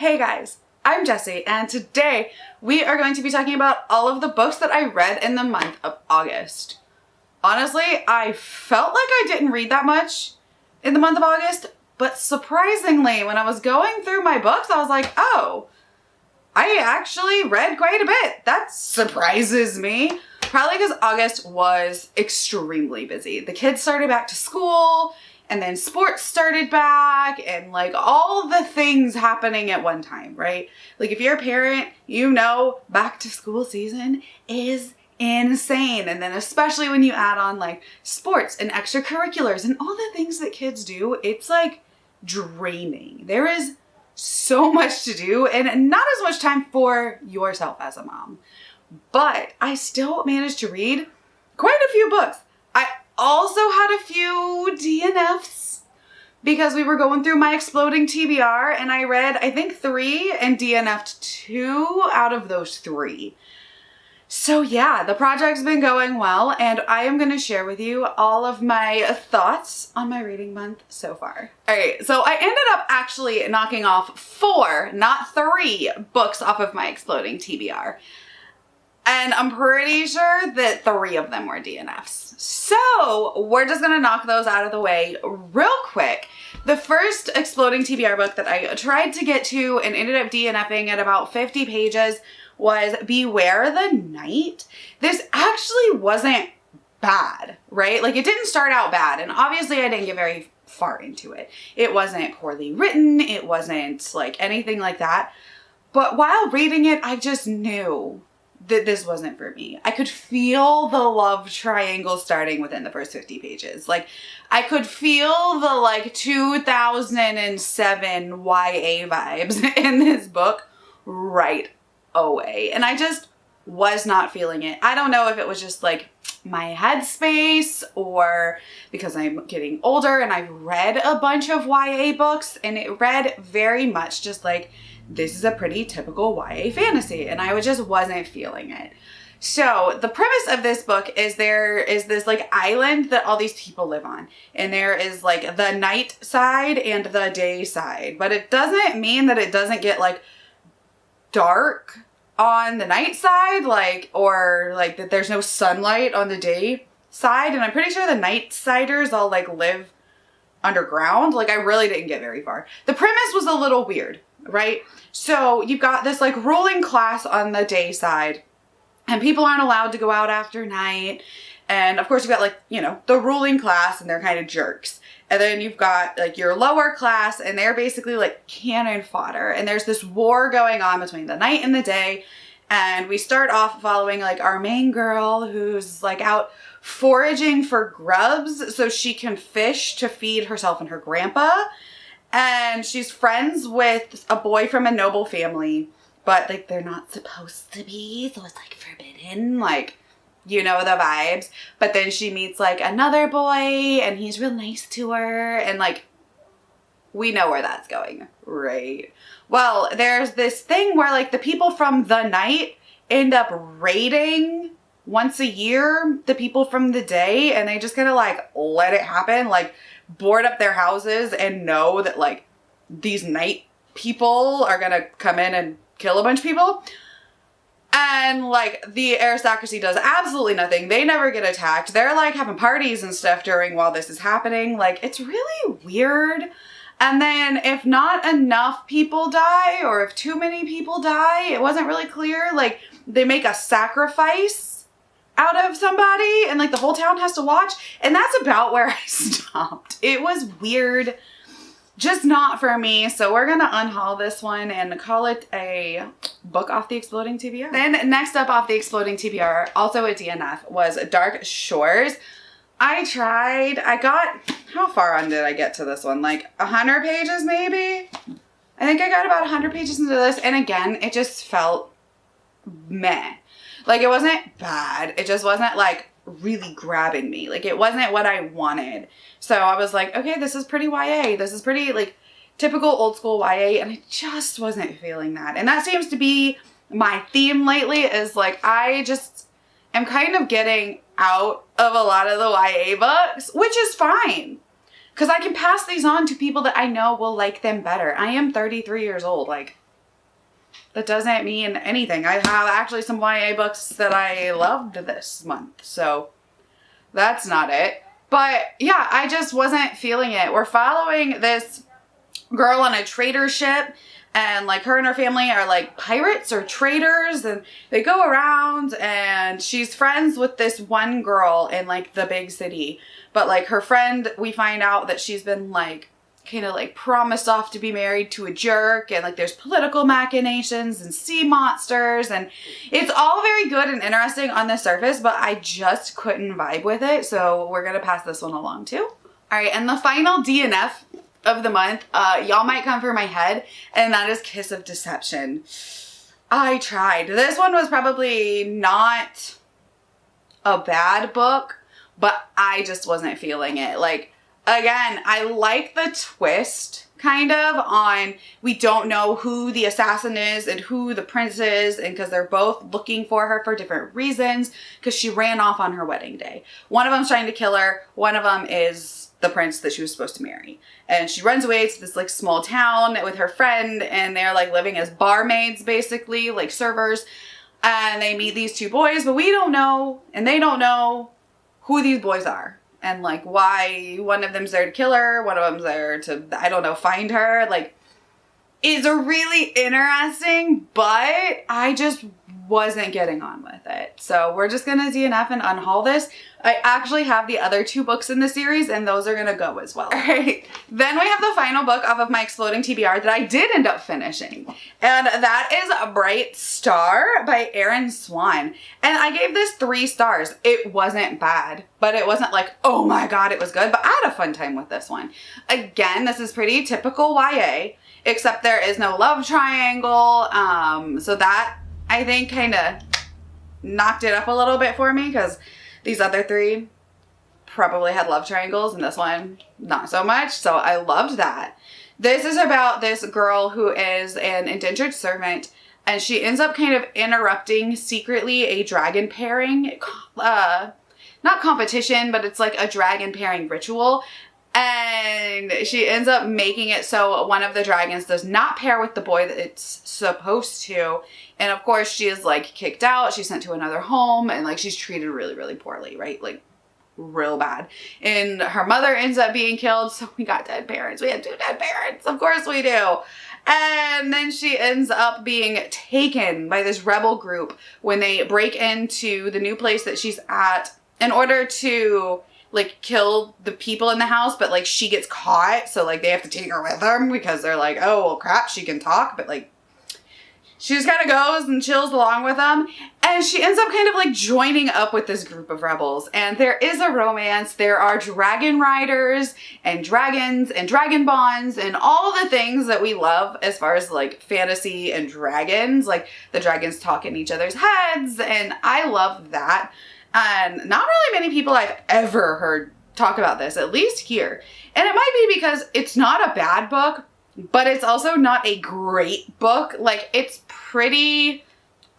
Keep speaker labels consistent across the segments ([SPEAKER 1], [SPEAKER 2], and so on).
[SPEAKER 1] Hey guys, I'm Jessie, and today we are going to be talking about all of the books that I read in the month of August. Honestly, I felt like I didn't read that much in the month of August, but surprisingly, when I was going through my books, I was like, oh, I actually read quite a bit. That surprises me. Probably because August was extremely busy. The kids started back to school, and then sports started back, and like all the things happening at one time, right? Like if you're a parent, you know back to school season is insane. And then especially when you add on like sports and extracurriculars and all the things that kids do, it's like draining. There is so much to do and not as much time for yourself as a mom. But I still managed to read quite a few books. I also had a few DNFs because we were going through my exploding TBR and I read, I think 3 and DNF'd 2 out of those 3. So yeah, the project's been going well and I am going to share with you all of my thoughts on my reading month so far. All right, so I ended up actually knocking off 4, not 3 books off of my exploding TBR. And I'm pretty sure that 3 of them were DNFs. So we're just gonna knock those out of the way real quick. The first exploding TBR book that I tried to get to and ended up DNFing at about 50 pages was Beware the Night. This actually wasn't bad, right? Like it didn't start out bad, and obviously I didn't get very far into it. It wasn't poorly written, it wasn't like anything like that. But while reading it, I just knew that this wasn't for me. I could feel the love triangle starting within the first 50 pages. Like I could feel the like 2007 YA vibes in this book right away. And I just was not feeling it. I don't know if it was just like my headspace or because I'm getting older and I've read a bunch of YA books and it read very much just like this is a pretty typical YA fantasy and I just wasn't feeling it. So the premise of this book is there is this like island that all these people live on, and there is like the night side and the day side, but it doesn't mean that it doesn't get like dark on the night side, like, or like that there's no sunlight on the day side. And I'm pretty sure the night siders all like live underground. Like I really didn't get very far. The premise was a little weird, right? So you've got this like ruling class on the day side and people aren't allowed to go out after night. And of course you've got like, you know, the ruling class and they're kind of jerks. And then you've got like your lower class and they're basically like cannon fodder. And there's this war going on between the night and the day. And we start off following like our main girl who's like out foraging for grubs so she can fish to feed herself and her grandpa. And she's friends with a boy from a noble family, but like they're not supposed to be. So it's like forbidden, like, you know, the vibes. But then she meets like another boy and he's real nice to her. And like, we know where that's going, right? Well, there's this thing where like the people from the night end up raiding once a year the people from the day, and they just kind of like let it happen, like board up their houses and know that like these night people are gonna come in and kill a bunch of people. And like the aristocracy does absolutely nothing. They never get attacked. They're like having parties and stuff during while this is happening. Like it's really weird. And then if not enough people die or if too many people die, it wasn't really clear. Like they make a sacrifice out of somebody and like the whole town has to watch. And that's about where I stopped. It was weird. Just not for me. So we're going to unhaul this one and call it a book off the exploding TBR. Then next up off the exploding TBR, also a DNF, was Dark Shores. I got, how far on did I get to this one? Like 100 pages maybe? I think I got about 100 pages into this. And again, it just felt meh. Like it wasn't bad. It just wasn't like really grabbing me. Like it wasn't what I wanted. So I was like, okay, this is pretty YA. This is pretty like typical old school YA. And I just wasn't feeling that. And that seems to be my theme lately, is like, I just am kind of getting out of a lot of the YA books, which is fine. Because I can pass these on to people that I know will like them better. I am 33 years old. Like, that doesn't mean anything. I have actually some YA books that I loved this month, so that's not it. But yeah, I just wasn't feeling it. We're following this girl on a trader ship, and like her and her family are like pirates or traders, and they go around, and she's friends with this one girl in like the big city. But like her friend, we find out that she's been like kind of like promised off to be married to a jerk, and like there's political machinations and sea monsters, and it's all very good and interesting on the surface, but I just couldn't vibe with it, so we're gonna pass this one along too. All right, and the final DNF of the month, y'all might come for my head, and that is Kiss of Deception. I tried. This one was probably not a bad book, but I just wasn't feeling it. Like, again, I like the twist kind of on we don't know who the assassin is and who the prince is, and because they're both looking for her for different reasons, because she ran off on her wedding day. One of them's trying to kill her. One of them is the prince that she was supposed to marry. And she runs away to this like small town with her friend, and they're like living as barmaids, basically, like servers. And they meet these two boys, but we don't know, and they don't know who these boys are. And like why one of them's there to kill her, one of them's there to, I don't know, find her. Like, it's a really interesting, but I just wasn't getting on with it. So we're just gonna DNF and unhaul this. I actually have the other two books in the series, and those are gonna go as well. All right, then we have the final book off of my Exploding TBR that I did end up finishing, and that is A Bright Star by Erin Swan. And I gave this 3 stars. It wasn't bad, but it wasn't like, oh my god, it was good, but I had a fun time with this one. Again, this is pretty typical YA, except there is no love triangle, so that I think kind of knocked it up a little bit for me, because these other 3 probably had love triangles and this one not so much, so I loved that. This is about this girl who is an indentured servant, and she ends up kind of interrupting secretly a dragon pairing, not competition, but it's like a dragon pairing ritual. And she ends up making it so one of the dragons does not pair with the boy that it's supposed to. And of course she is like kicked out. She's sent to another home, and like she's treated really, really poorly, right? Like real bad. And her mother ends up being killed. So we got dead parents. We had 2 dead parents. Of course we do. And then she ends up being taken by this rebel group when they break into the new place that she's at in order to like kill the people in the house, but like she gets caught, so like they have to take her with them because they're like, oh well crap, she can talk, but like she just kind of goes and chills along with them, and she ends up kind of like joining up with this group of rebels, and there is a romance. There are dragon riders and dragons and dragon bonds and all the things that we love as far as like fantasy and dragons. Like the dragons talk in each other's heads, and I love that. And not really many people I've ever heard talk about this, at least here. And it might be because it's not a bad book, but it's also not a great book. Like, it's pretty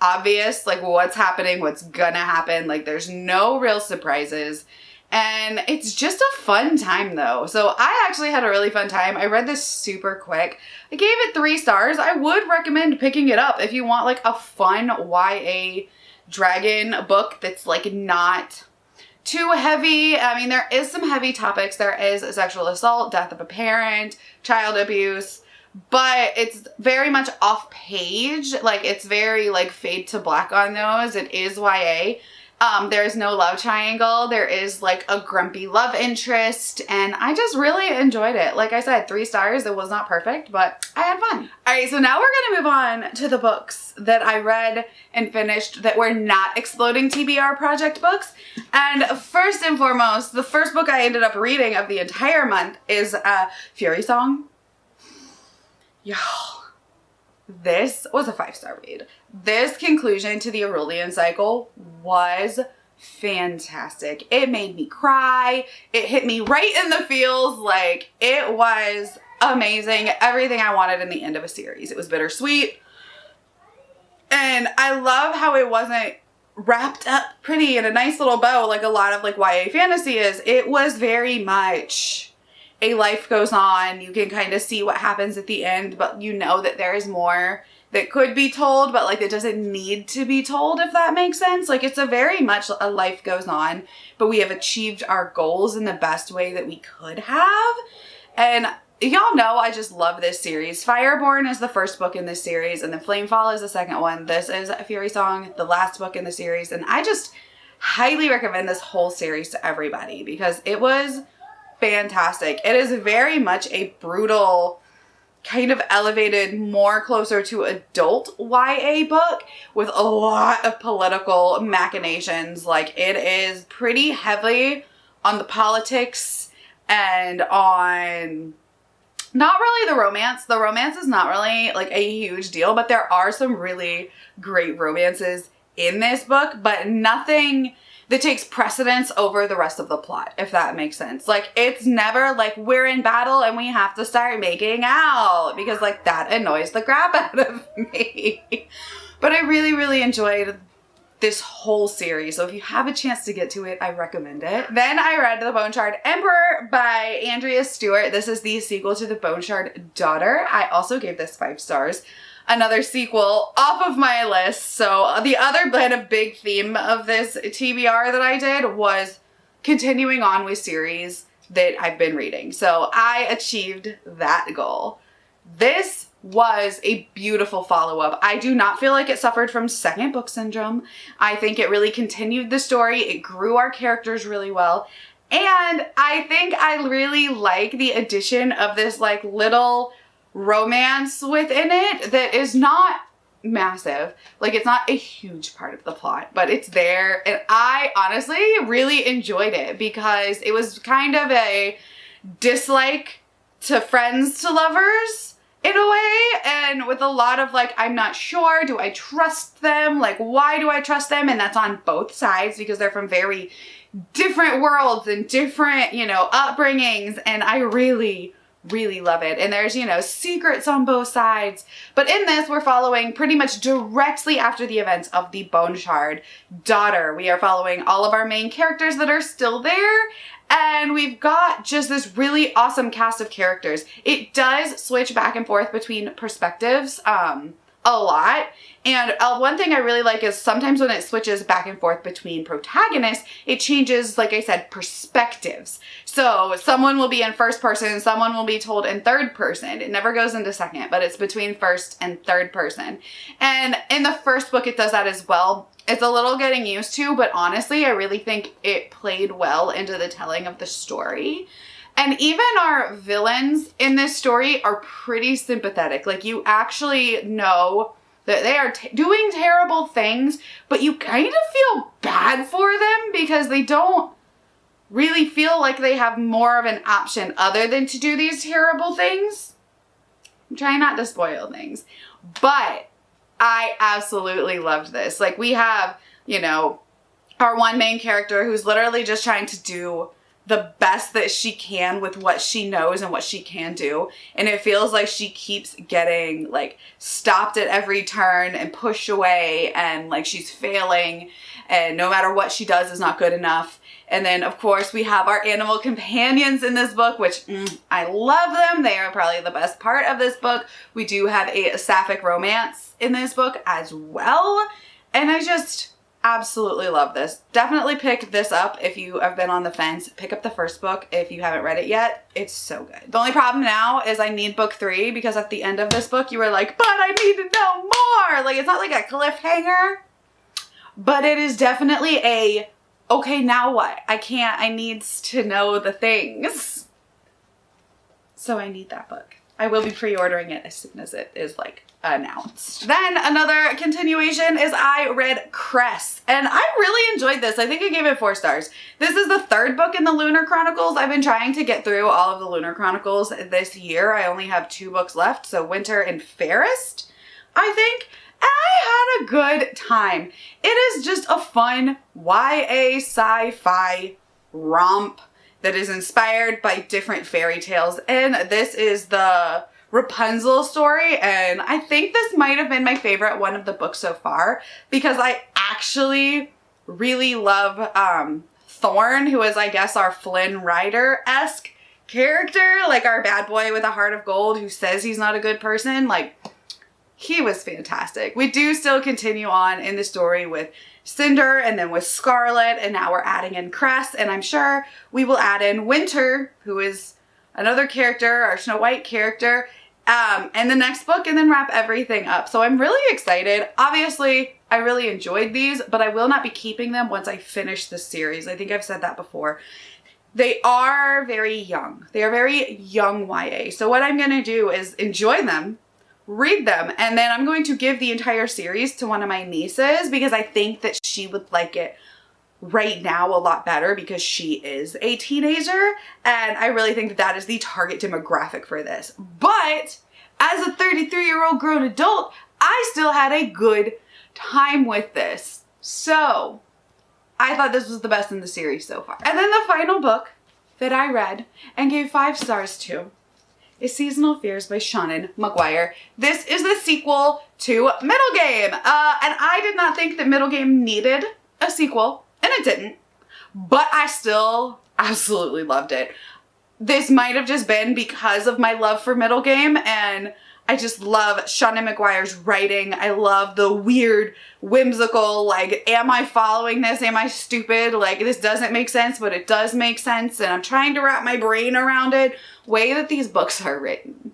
[SPEAKER 1] obvious, like, what's happening, what's gonna happen. Like, there's no real surprises. And it's just a fun time, though. So I actually had a really fun time. I read this super quick. I gave it 3 stars. I would recommend picking it up if you want, like, a fun YA dragon book that's like not too heavy. I mean, there is some heavy topics. There is sexual assault, death of a parent, child abuse, but it's very much off page. Like it's very like fade to black on those. It is YA. There is no love triangle. There is like a grumpy love interest, and I just really enjoyed it. Like I said, 3 stars. It was not perfect, but I had fun. All right, so now we're gonna move on to the books that I read and finished that were not Exploding TBR project books. And first and foremost, the first book I ended up reading of the entire month is Fury Song. Y'all, this was a 5-star read. This conclusion to the Aurelian cycle was fantastic. It made me cry. It hit me right in the feels. Like, it was amazing. Everything I wanted in the end of a series. It was bittersweet. And I love how it wasn't wrapped up pretty in a nice little bow like a lot of like YA fantasy is. It was very much a life goes on. You can kind of see what happens at the end, but you know that there is more that could be told, but like it doesn't need to be told, if that makes sense. Like it's a very much a life goes on, but we have achieved our goals in the best way that we could have. And y'all know I just love this series. Fireborn is the first book in this series, and then Flamefall is the second one. This is Fury Song, the last book in the series, and I just highly recommend this whole series to everybody because it was fantastic. It is very much a brutal, kind of elevated, more closer to adult YA book with a lot of political machinations. Like it is pretty heavy on the politics and on not really the romance. The romance is not really like a huge deal, but there are some really great romances in this book, but nothing that takes precedence over the rest of the plot, if that makes sense. Like it's never like we're in battle and we have to start making out, because like that annoys the crap out of me. But I really, really enjoyed this whole series. So if you have a chance to get to it, I recommend it. Then I read The Bone Shard Emperor by Andrea Stewart. This is the sequel to The Bone Shard Daughter. I also gave this 5 stars. Another sequel off of my list. So the other kind of big theme of this TBR that I did was continuing on with series that I've been reading. So I achieved that goal. This was a beautiful follow-up. I do not feel like it suffered from second book syndrome. I think it really continued the story. It grew our characters really well. And I think I really like the addition of this like little romance within it that is not massive. Like it's not a huge part of the plot, but it's there. And I honestly really enjoyed it because it was kind of a dislike to friends to lovers in a way, and with a lot of like, I'm not sure, do I trust them? Like, why do I trust them? And that's on both sides because they're from very different worlds and different, you know, upbringings. And I really, really love it. And there's, you know, secrets on both sides. But in this, we're following pretty much directly after the events of the Bone Shard Daughter. We are following all of our main characters that are still there. And we've got just this really awesome cast of characters. It does switch back and forth between perspectives a lot. And one thing I really like is sometimes when it switches back and forth between protagonists, it changes, like I said, perspectives. So someone will be in first person, someone will be told in third person. It never goes into second, but it's between first and third person. And in the first book, it does that as well. It's a little getting used to, but honestly, I really think it played well into the telling of the story. And even our villains in this story are pretty sympathetic. Like you actually know that they are doing terrible things, but you kind of feel bad for them because they don't really feel like they have more of an option other than to do these terrible things. I'm trying not to spoil things, but I absolutely loved this. Like we have, you know, our one main character who's literally just trying to do the best that she can with what she knows and what she can do. And it feels like she keeps getting like stopped at every turn and pushed away, and like she's failing, and no matter what she does is not good enough. And then of course we have our animal companions in this book, which I love them. They are probably the best part of this book. We do have a sapphic romance in this book as well. And I just absolutely love this. Definitely pick this up if you have been on the fence. Pick up the first book if you haven't read it yet. It's so good. The only problem now is I need book 3 because at the end of this book you were like, but I need to know more. Like it's not like a cliffhanger, but it is definitely a, okay, now what? I need to know the things. So I need that book. I will be pre-ordering it as soon as it is like announced. Then another continuation is I read Cress, and I really enjoyed this. I think I gave it 4 stars. This is the 3rd book in the Lunar Chronicles. I've been trying to get through all of the Lunar Chronicles this year. I only have 2 books left, so Winter and Fairest, I think. And I had a good time. It is just a fun YA sci-fi romp that is inspired by different fairy tales. And this is the Rapunzel story. And I think this might have been my favorite one of the books so far because I actually really love Thorn, who is, I guess, our Flynn Rider-esque character, like our bad boy with a heart of gold who says he's not a good person. Like, he was fantastic. We do still continue on in the story with Cinder and then with Scarlet, and now we're adding in Cress, and I'm sure we will add in Winter, who is another character, our Snow White character, in the next book, and then wrap everything up. So I'm really excited. Obviously, I really enjoyed these, but I will not be keeping them once I finish the series. I think I've said that before. They are very young. They are very young YA. So what I'm going to do is enjoy them, read them, and then I'm going to give the entire series to one of my nieces because I think that she would like it right now a lot better because she is a teenager, and I really think that that is the target demographic for this. But as a 33-year-old grown adult, I still had a good time with this. So I thought this was the best in the series so far. And then the final book that I read and gave 5 stars to is Seasonal Fears by Shannon McGuire. This is the sequel to Middle Game. And I did not think that Middle Game needed a sequel, and it didn't, but I still absolutely loved it. This might have just been because of my love for Middle Game, and I just love Shannon McGuire's writing. I love the weird, whimsical, like, am I following this? Am I stupid? Like, this doesn't make sense, but it does make sense, and I'm trying to wrap my brain around it. Way that these books are written.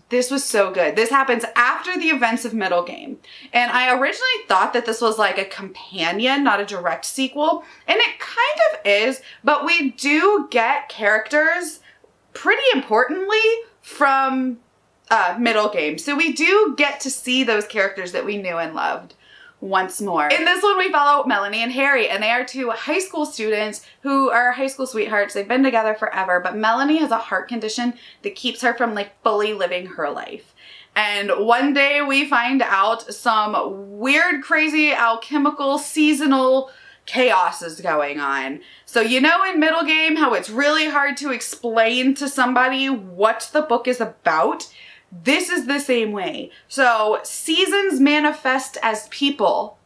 [SPEAKER 1] This was so good. This happens after the events of Middle Game. And I originally thought that this was like a companion, not a direct sequel. And it kind of is, but we do get characters pretty importantly from Middle Game. So we do get to see those characters that we knew and loved once more. In this one, we follow Melanie and Harry, and they are 2 high school students who are high school sweethearts. They've been together forever, but Melanie has a heart condition that keeps her from like fully living her life. And one day we find out some weird, crazy, alchemical, seasonal chaos is going on. So you know in Middle Game how it's really hard to explain to somebody what the book is about? This is the same way. So seasons manifest as people,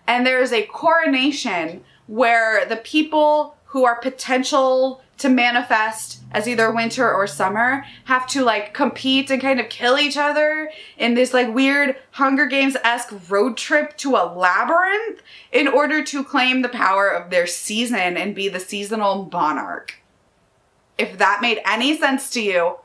[SPEAKER 1] and there's a coronation where the people who are potential to manifest as either winter or summer have to like compete and kind of kill each other in this like weird Hunger Games-esque road trip to a labyrinth in order to claim the power of their season and be the seasonal monarch. If that made any sense to you,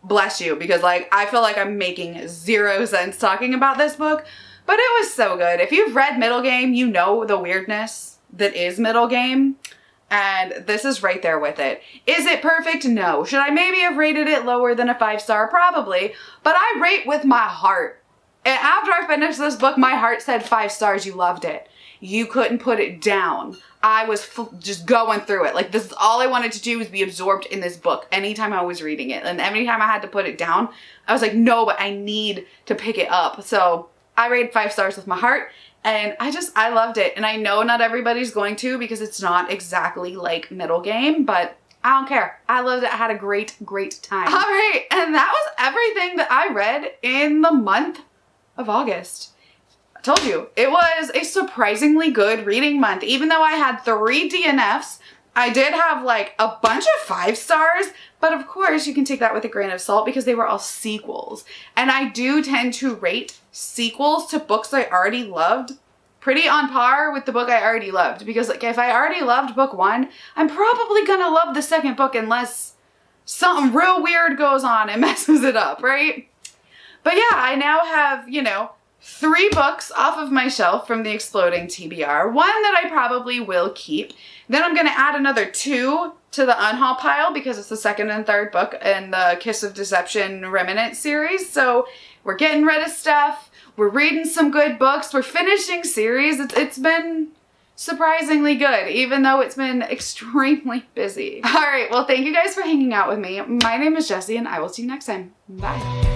[SPEAKER 1] bless you, because like I feel like I'm making 0 sense talking about this book, but it was so good. If you've read Middle Game, you know the weirdness that is Middle Game, and this is right there with it. Is it perfect? No. Should I maybe have rated it lower than a 5-star? Probably, but I rate with my heart. And after I finished this book, my heart said 5 stars. You loved it. You couldn't put it down. I was just going through it. Like, this is all I wanted to do was be absorbed in this book anytime I was reading it. And every time I had to put it down, I was like, no, but I need to pick it up. So I rated 5 stars with my heart, and I loved it. And I know not everybody's going to because it's not exactly like Middle Game, but I don't care. I loved it. I had a great, great time. All right. And that was everything that I read in the month of August. I told you, it was a surprisingly good reading month. Even though I had 3 DNFs, I did have like a bunch of 5 stars, but of course you can take that with a grain of salt because they were all sequels. And I do tend to rate sequels to books I already loved pretty on par with the book I already loved. Because like if I already loved book 1, I'm probably gonna love the second book unless something real weird goes on and messes it up, right? But yeah, I now have, you know, 3 books off of my shelf from the Exploding TBR. 1 that I probably will keep. Then I'm going to add another 2 to the unhaul pile because it's the 2nd and 3rd book in the Kiss of Deception Remnant series. So we're getting rid of stuff. We're reading some good books. We're finishing series. It's been surprisingly good, even though it's been extremely busy. All right, well, thank you guys for hanging out with me. My name is Jessie, and I will see you next time. Bye.